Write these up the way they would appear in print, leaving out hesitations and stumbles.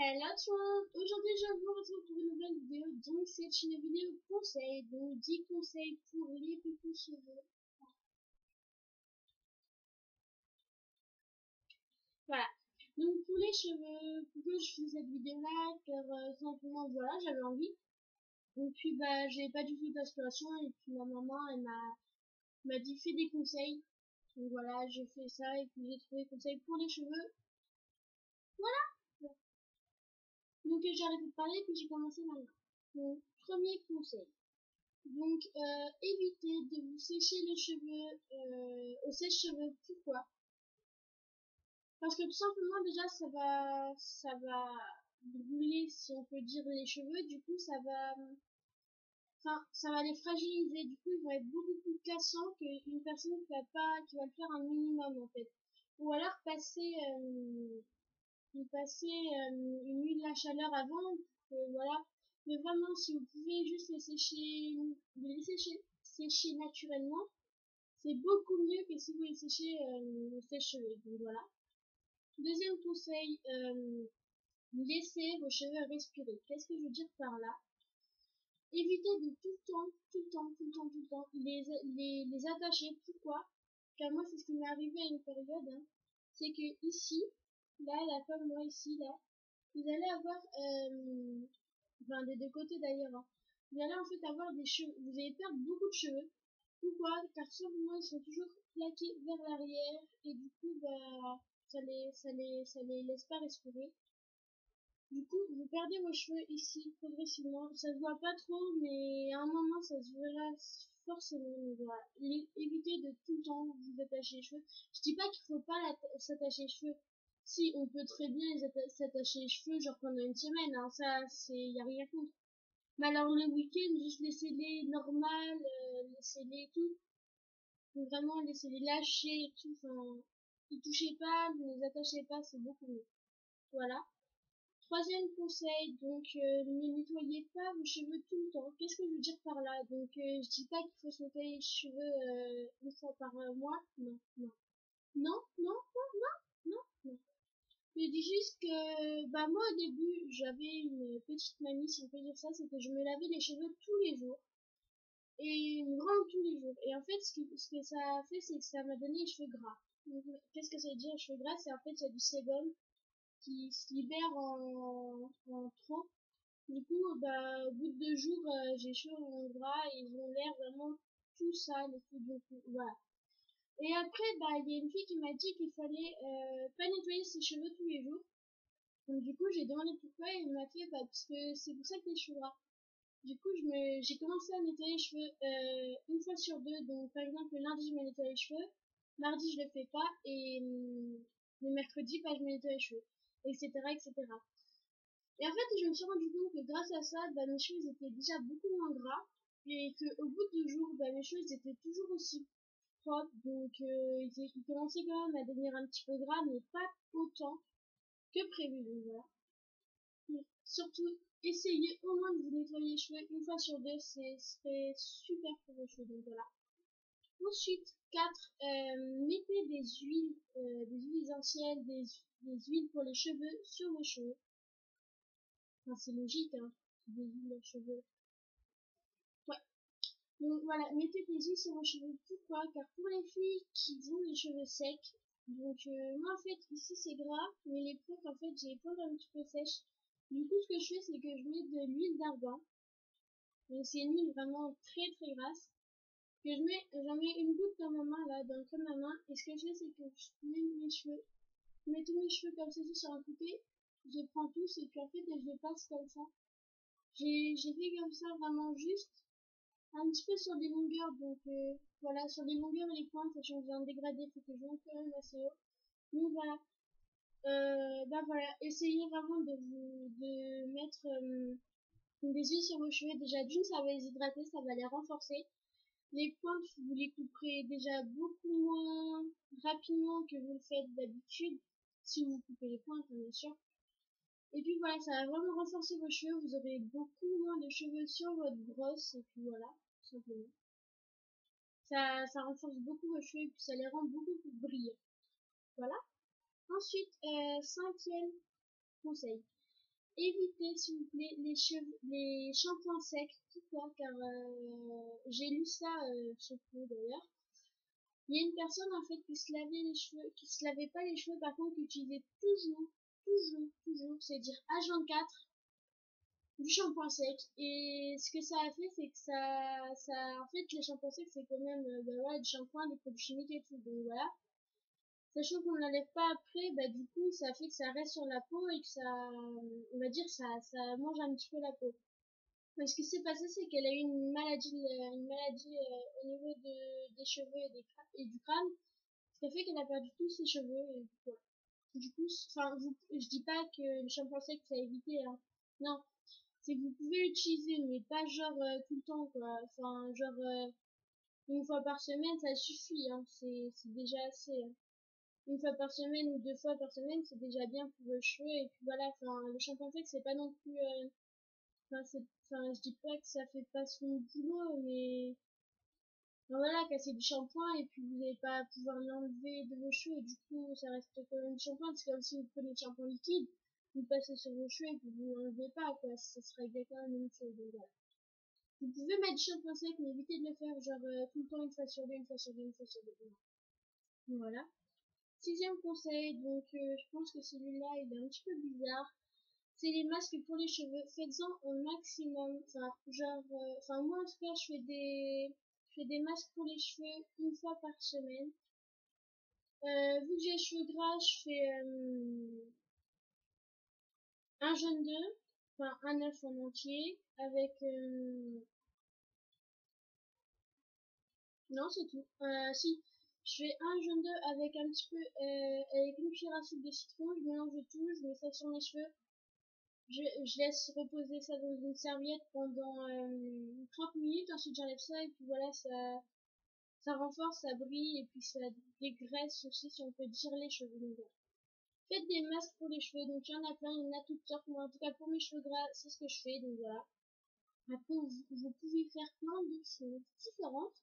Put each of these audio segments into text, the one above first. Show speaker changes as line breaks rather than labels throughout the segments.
Hello tout le monde, aujourd'hui je vous retrouve pour une nouvelle vidéo, donc c'est une vidéo conseil, donc 10 conseils pour les petits cheveux. Voilà, donc pour les cheveux, pourquoi je fais cette vidéo là, car simplement voilà, j'avais envie, et puis bah j'ai pas du tout d'inspiration, et puis ma maman elle m'a dit fais des conseils, donc voilà, je fais ça, et puis j'ai trouvé des conseils pour les cheveux, voilà. Donc j'ai arrêté de parler, puis j'ai commencé maintenant. Donc premier conseil. Donc, évitez de vous sécher les cheveux au sèche-cheveux. Pourquoi? Parce que tout simplement, déjà, ça va brûler, si on peut dire, les cheveux. Du coup, ça va les fragiliser. Du coup, ils vont être beaucoup plus cassants qu'une personne qui va faire un minimum, en fait. Ou alors une huile à chaleur avant, voilà. Mais vraiment, si vous pouvez juste les sécher naturellement, c'est beaucoup mieux que si vous les séchez au sèche-cheveux. Donc voilà. Deuxième conseil, laissez vos cheveux respirer. Qu'est-ce que je veux dire par là? Évitez de tout le temps les attacher. Pourquoi? Car moi, c'est ce qui m'est arrivé à une période. Hein. C'est que ici, là, comme moi ici, là, vous allez avoir, enfin des deux côtés d'ailleurs, hein. Vous allez en fait avoir des cheveux, vous allez perdre beaucoup de cheveux. Pourquoi? Car simplement ils sont toujours plaqués vers l'arrière et du coup bah ça les laisse pas respirer. Du coup vous perdez vos cheveux ici progressivement. Ça se voit pas trop mais à un moment ça se verra forcément. Donc, voilà. Évitez de tout le temps vous attacher les cheveux. Je dis pas qu'il faut pas s'attacher les cheveux. Si on peut très bien s'attacher les cheveux genre pendant une semaine, hein, ça c'est y a rien contre. Mais alors le week-end, juste laissez-les normales, laissez-les tout. Faut vraiment laissez-les lâcher et tout. Enfin, ne touchez pas, ne les attachez pas, c'est beaucoup mieux. Voilà. Troisième conseil, donc ne nettoyez pas vos cheveux tout le temps. Qu'est-ce que je veux dire par là? Donc je dis pas qu'il faut se nettoyer les cheveux une fois par mois. Non, non. Non, non, non, non, non. Je dis juste que bah moi au début j'avais une petite manie si on peut dire ça, c'est que je me lavais les cheveux tous les jours. Et vraiment tous les jours. Et en fait, ce que ça a fait, c'est que ça m'a donné les cheveux gras. Donc, qu'est-ce que ça veut dire les cheveux gras? C'est en fait, il y a du sébum qui se libère en trop. Du coup, bah, au bout de 2 jours, j'ai les cheveux en gras et ils ont l'air vraiment tout sales et tout. Donc, voilà. Et après, bah, il y a une fille qui m'a dit qu'il fallait pas nettoyer ses cheveux tous les jours. Donc, du coup, j'ai demandé pourquoi et il m'a fait, bah, parce que c'est pour ça que les cheveux gras. Du coup, j'ai commencé à nettoyer les cheveux une fois sur deux. Donc, par exemple, le lundi, je me nettoie les cheveux. Mardi, je le fais pas. Et le mercredi, bah, je me nettoie les cheveux. Etc., etc. Et en fait, je me suis rendu compte que grâce à ça, bah, mes cheveux étaient déjà beaucoup moins gras. Et qu'au bout de 2 jours, bah, mes cheveux étaient toujours aussi propres. Donc, ils commençaient quand même à devenir un petit peu gras, mais pas autant que prévu. Donc, voilà. Mais surtout, essayez au moins de vous nettoyer les cheveux une fois sur deux, ce serait super pour vos cheveux. Donc voilà. Ensuite, 4, mettez des huiles essentielles, des huiles pour les cheveux sur vos cheveux. Enfin, c'est logique, hein, des huiles aux cheveux. Ouais. Donc voilà, mettez des huiles sur vos cheveux. Pourquoi? Car pour les filles qui ont les cheveux secs, donc moi en fait ici c'est gras, mais les pointes en fait j'ai les pointes un petit peu sèches. Du coup ce que je fais c'est que je mets de l'huile d'argan. Donc c'est une huile vraiment très très grasse. Que j'en mets une goutte dans ma main là, dans le creux de ma main. Et ce que je fais c'est que je mets tous mes cheveux comme ceci sur un côté. Je prends tous et puis en fait je les passe comme ça. J'ai fait comme ça vraiment juste un petit peu sur des longueurs. Donc voilà, sur les longueurs et les pointes, sachant que j'ai un dégradé, faut que je monte quand même assez haut. Donc voilà. Bah voilà, essayez vraiment de mettre des huiles sur vos cheveux. Déjà d'une, ça va les hydrater, ça va les renforcer. Les pointes, vous les couperez déjà beaucoup moins rapidement que vous le faites d'habitude, si vous coupez les pointes, bien sûr. Et puis voilà, ça va vraiment renforcer vos cheveux, vous aurez beaucoup moins de cheveux sur votre brosse, et puis voilà, tout simplement. Ça renforce beaucoup vos cheveux, et puis ça les rend beaucoup plus brillants. Voilà. Ensuite, cinquième conseil. évitez s'il vous plaît les shampoings secs. Pourquoi? Car j'ai lu ça, je sais plus d'ailleurs. Il y a une personne en fait qui se lavait les cheveux, qui se lavait pas les cheveux, par contre qui utilisait toujours, c'est-à-dire H24 du shampoing sec. Et ce que ça a fait, c'est que en fait, les shampoings secs, c'est quand même, voilà, du shampoing, des produits chimiques et tout. Donc voilà. Sachant qu'on n'enlève pas après, du coup, ça fait que ça reste sur la peau et que ça, on va dire, ça mange un petit peu la peau. Mais ce qui s'est passé, c'est qu'elle a eu une maladie au niveau des cheveux et du crâne, ce qui a fait qu'elle a perdu tous ses cheveux. Et voilà. Du coup, enfin, je dis pas que le shampoing sec, c'est à éviter, hein. Non, c'est que vous pouvez l'utiliser, mais pas genre tout le temps, quoi. Enfin, genre une fois par semaine, ça suffit, hein. C'est déjà assez, hein. Une fois par semaine ou 2 fois par semaine, c'est déjà bien pour vos cheveux. Et puis voilà, enfin, le shampoing sec, c'est pas non plus, enfin, je dis pas que ça fait pas son boulot, mais enfin, voilà, casser du shampoing et puis vous n'allez pas pouvoir l'enlever de vos cheveux et du coup, ça reste quand même du shampoing. C'est comme si vous prenez du shampoing liquide, vous le passez sur vos cheveux et puis vous l'enlevez pas, quoi. Ça serait exactement la même chose. Donc, voilà. Vous pouvez mettre du shampoing sec, mais évitez de le faire genre tout le temps, une fois sur deux, une fois sur deux, une fois sur deux. Voilà. 6e conseil, donc je pense que celui-là il est un petit peu bizarre. C'est les masques pour les cheveux. Faites-en au maximum. Enfin, genre, enfin moi en tout cas je fais des masques pour les cheveux une fois par semaine. Vu que j'ai les cheveux gras, je fais un jaune d'œuf, enfin un œuf en entier avec non c'est tout. Si je fais un jaune d'œuf avec un petit peu avec une cuillère à soupe de citron, je mélange tout, je mets ça sur mes cheveux. Je laisse reposer ça dans une serviette pendant 30 minutes, ensuite j'enlève ça et puis voilà, ça renforce, ça brille et puis ça dégraisse aussi si on peut dire les cheveux. Donc, voilà. Faites des masques pour les cheveux, donc il y en a plein, il y en a toutes sortes. Moi en tout cas pour mes cheveux gras, c'est ce que je fais, donc voilà. Après vous pouvez faire plein de choses différentes.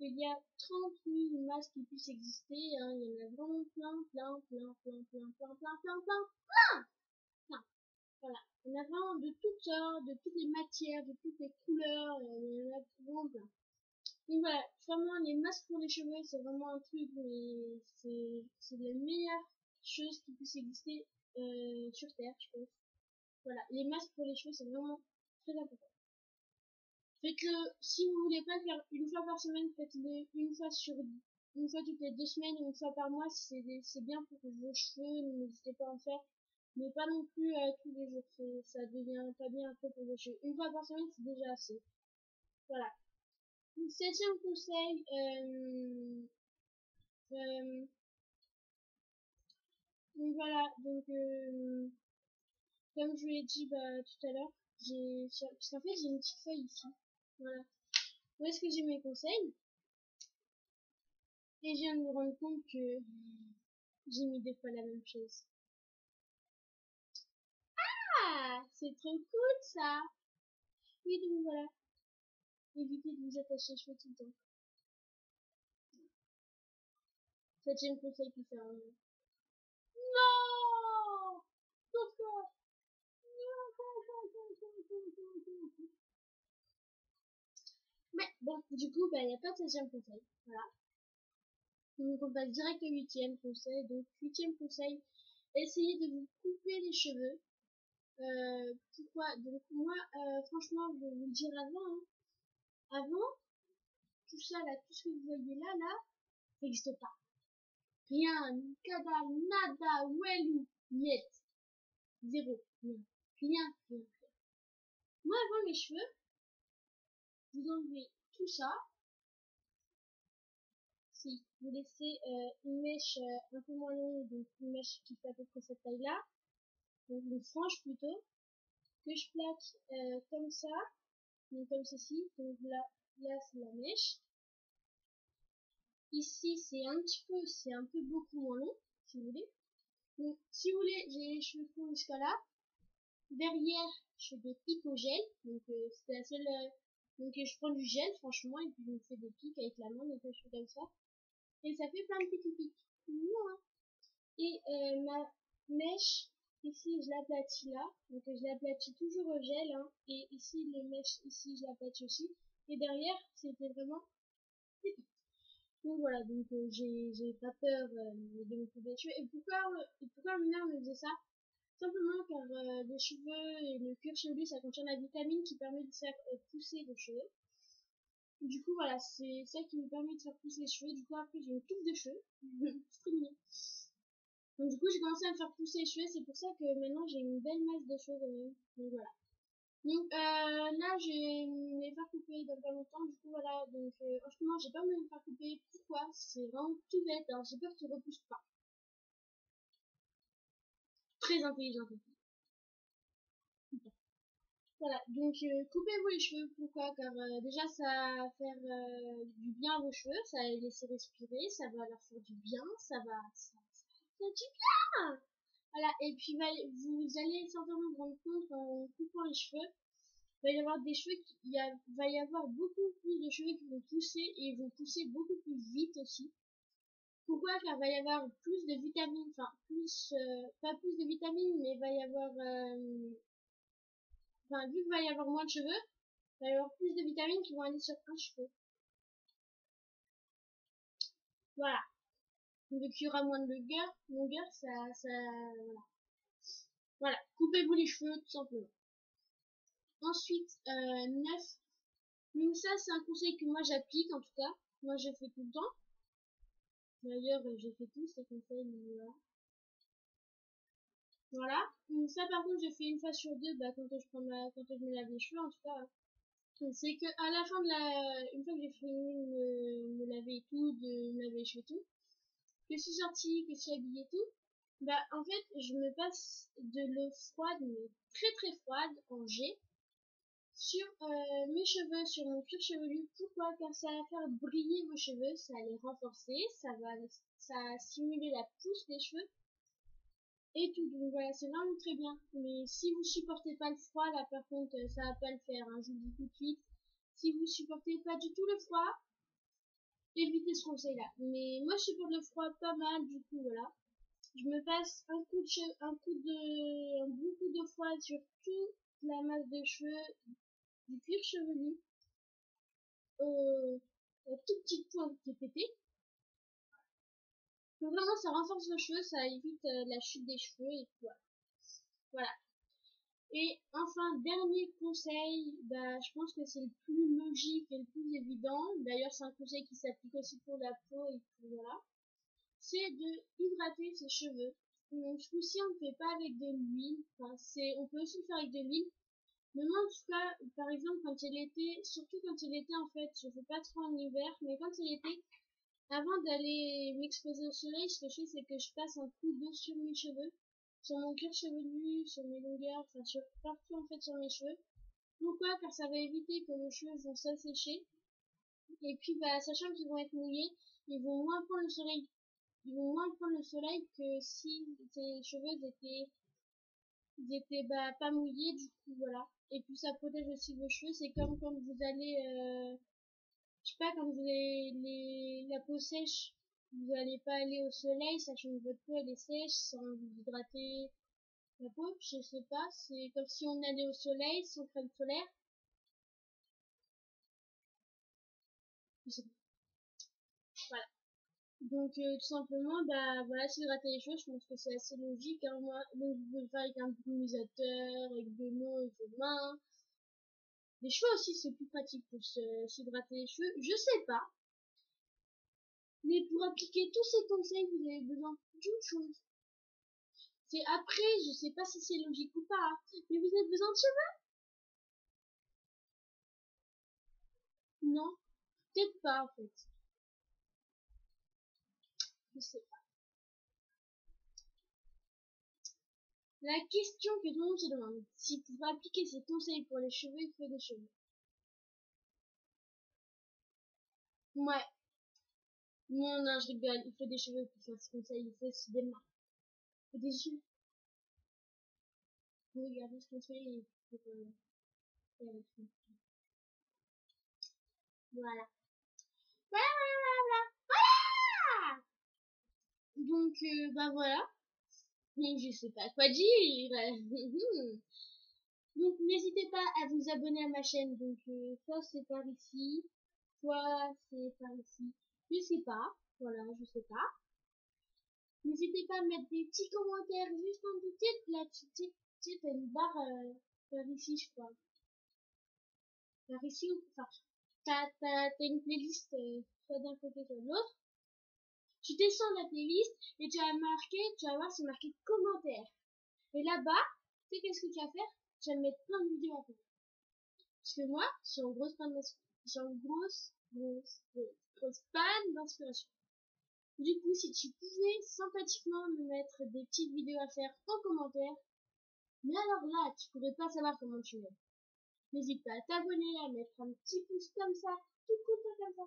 Il y a 30 000 masques qui puissent exister, hein. Il y en a vraiment plein. Voilà. Il y en a vraiment de toutes sortes, de toutes les matières, de toutes les couleurs, il y en a vraiment plein. Donc voilà, vraiment les masques pour les cheveux, c'est vraiment un truc, mais c'est la meilleure chose qui puisse exister sur Terre, je pense. Voilà, les masques pour les cheveux, c'est vraiment très important. Faites-le, si vous voulez pas le faire une fois par semaine, faites-le une fois toutes les 2 semaines, une fois par mois, c'est bien pour vos cheveux, n'hésitez pas à en faire. Mais pas non plus tous les jours, ça devient pas bien après pour vos cheveux. Une fois par semaine, c'est déjà assez. Voilà. 7e conseil, euh, donc voilà, donc comme je vous l'ai dit tout à l'heure, parce qu'en fait j'ai une petite feuille ici. Voilà. Où est-ce que j'ai mes conseils? Et je viens de me rendre compte que j'ai mis 2 fois la même chose. Ah, c'est trop cool ça! Oui, donc voilà. Évitez de vous attacher les cheveux tout le temps. 7e conseil qui fait un an. Non! Pourquoi? Mais bon, du coup, il n'y a pas de 16e conseil. Voilà. Donc on passe direct au 8e conseil. Donc 8e conseil, essayez de vous couper les cheveux. Pourquoi? Donc moi, franchement, je vais vous le dire avant. Hein. Avant, tout ça là, tout ce que vous voyez là, ça n'existe pas. Rien, kada, nada, welou, niet. Zéro. Rien. Moi, avant mes cheveux, vous enlevez tout ça. Si vous laissez une mèche un peu moins longue, donc une mèche qui fait à peu près cette taille-là, donc une frange plutôt, que je plaque comme ça, donc comme ceci, donc là c'est la mèche. Ici c'est un peu beaucoup moins long, si vous voulez. Donc si vous voulez, j'ai les cheveux courts jusqu'à là. Derrière, je fais des pics au gel, donc c'est la seule. Donc je prends du gel franchement et puis je me fais des pics avec la main, donc je fais comme ça. Et ça fait plein de petits pics. Et ma mèche, Ici, je l'aplatis là. Donc, je l'aplatis toujours au gel. Hein. Et ici, les mèches, ici, je l'aplatis aussi. Et derrière, c'était vraiment épais. Donc voilà, donc j'ai pas peur de me couper les cheveux. Et pourquoi ma mère me faisait ça? Simplement car les cheveux et le cuir chevelu, ça contient la vitamine qui permet de faire pousser les cheveux. Du coup, voilà, c'est ça qui me permet de faire pousser les cheveux. Du coup, après, j'ai une touffe de cheveux. C'est très mignon. Donc, du coup, j'ai commencé à me faire pousser les cheveux. C'est pour ça que maintenant, j'ai une belle masse de cheveux quand même. Donc, voilà. Donc, là, je vais me faire couper dans pas longtemps. Du coup, voilà. Donc, en ce moment, j'ai pas me faire couper. Pourquoi? C'est vraiment tout bête. Alors, j'ai peur qu'il repousse pas. Très intelligent. Voilà, donc coupez-vous les cheveux, pourquoi? Car déjà ça va faire du bien à vos cheveux, ça va les laisser respirer, ça va leur faire du bien, ça va du bien. Voilà, et puis vous allez certainement vous rendre compte en coupant les cheveux, il va y avoir des cheveux, va y avoir beaucoup plus de cheveux qui vont pousser et ils vont pousser beaucoup plus vite aussi. Pourquoi? Car il va y avoir plus de vitamines, enfin plus, pas plus de vitamines, mais il va y avoir, enfin vu qu'il va y avoir moins de cheveux, il va y avoir plus de vitamines qui vont aller sur un cheveu. Voilà. Donc il y aura moins de longueur, voilà. Voilà. Coupez-vous les cheveux, tout simplement. Ensuite, 9. Donc ça, c'est un conseil que moi j'applique, en tout cas. Moi, je fais tout le temps. D'ailleurs, j'ai fait tous ces conseils, mais voilà. Voilà. Donc ça, par contre, je fais une fois sur deux, bah, quand je me lave les cheveux, en tout cas. C'est que à la fin une fois que j'ai fini de me laver et tout, de me laver les cheveux et tout, que je suis sortie, que je suis habillée et tout, bah en fait je me passe de l'eau froide, mais très très froide, en jet, sur mes cheveux, sur mon cuir chevelu. Pourquoi? Car ça va faire briller vos cheveux, ça va les renforcer, ça va stimuler la pousse des cheveux et tout. Donc voilà, c'est vraiment très bien. Mais si vous supportez pas le froid, là par contre, ça va pas le faire, hein, je vous le dis tout de suite. Si vous supportez pas du tout le froid, évitez ce conseil-là. Mais moi, je supporte le froid pas mal, du coup, voilà. Je me passe un bon coup de froid sur toute la masse de cheveux, du cuir chevelu, la toute petite pointe qui est pétée. Donc vraiment, ça renforce vos cheveux, ça évite la chute des cheveux et tout. Voilà. Et enfin, dernier conseil, bah, je pense que c'est le plus logique et le plus évident. D'ailleurs, c'est un conseil qui s'applique aussi pour la peau et tout, voilà. C'est de hydrater ses cheveux. Donc, ce coup-ci, on ne fait pas avec de l'huile. Enfin, on peut aussi le faire avec de l'huile. Mais moi, en tout cas, par exemple, quand c'est l'été, surtout quand c'est l'été, en fait, je fais pas trop en hiver, mais quand c'est l'été, avant d'aller m'exposer au soleil, ce que je fais, c'est que je passe un coup d'eau sur mes cheveux, sur mon cuir chevelu, sur mes longueurs, enfin, sur partout, en fait, sur mes cheveux. Pourquoi? Car ça va éviter que mes cheveux vont s'assécher. Et puis, bah, sachant qu'ils vont être mouillés, ils vont moins prendre le soleil. Ils vont moins prendre le soleil que si tes cheveux étaient bah, pas mouillés, du coup, voilà. Et puis, ça protège aussi vos cheveux. C'est comme quand vous allez, je sais pas, quand vous avez la peau sèche, vous allez pas aller au soleil, sachant que votre peau elle est sèche, sans vous hydrater la peau, je sais pas, c'est comme si on allait au soleil sans crème solaire. Je sais pas. Voilà. Donc tout simplement, bah voilà, s'hydrater les cheveux, je pense que c'est assez logique. Hein, moi, donc vous pouvez le faire avec un brumisateur, avec de l'eau et vos mains. Les cheveux aussi, c'est plus pratique pour s'hydrater les cheveux. Je sais pas, mais pour appliquer tous ces conseils, vous avez besoin d'une chose. C'est après, je sais pas si c'est logique ou pas, hein, mais vous avez besoin de cheveux? Non, peut-être pas en fait. Je sais pas. La question que tout le monde se demande, si pour appliquer ces conseils pour les cheveux, il faut des cheveux. Ouais, non, non, je rigole, il faut des cheveux pour faire ce conseil, il faut aussi des mains. Il faut des yeux. Vous regardez ce conseil et il faut faire avec lui. Voilà. Voilà, voilà, voilà, voilà. Donc, bah voilà. Je sais pas quoi dire. Donc n'hésitez pas à vous abonner à ma chaîne. Donc soit c'est par ici, soit c'est par ici. Je sais pas. Voilà, je sais pas. N'hésitez pas à mettre des petits commentaires juste en dessous. Là, tu sais, t'as une barre par ici, je crois. Par ici ou enfin, t'as une playlist soit d'un côté soit de l'autre. Tu descends la playlist et tu vas voir, c'est marqué commentaires. Et là-bas, tu sais qu'est-ce que tu vas faire? Tu vas mettre plein de vidéos à faire. Parce que moi, je suis en grosse panne d'inspiration. Je suis en grosse panne d'inspiration. Du coup, si tu pouvais sympathiquement me mettre des petites vidéos à faire en commentaire, mais alors là, tu pourrais pas savoir comment tu m'aimes. N'hésite pas à t'abonner, à mettre un petit pouce comme ça, tout content comme ça.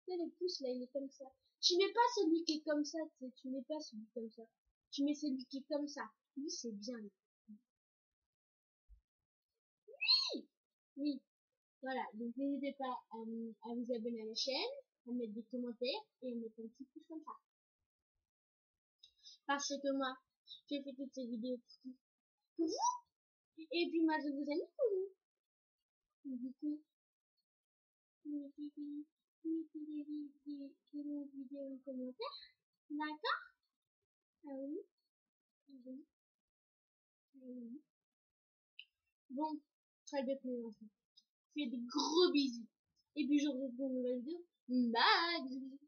Tu sais, le pouce là, il est comme ça. Tu mets pas celui qui est comme ça, tu mets pas celui comme ça. Tu mets celui qui est comme ça. Lui, c'est bien. Oui, voilà. Donc n'hésitez pas à vous abonner à la chaîne, à mettre des commentaires et à mettre un petit pouce comme ça. Parce que moi, j'ai fait toutes ces vidéos pour vous. Et puis moi, je vous aime pour vous. Du coup, mettez des vidéos en commentaire. D'accord? Ah oui, ah oui, ah oui. Bon, très bien mes enfants. Je fais des gros bisous. Et puis je vous retrouve pour une nouvelle vidéo. Bye! Bisous, bisous.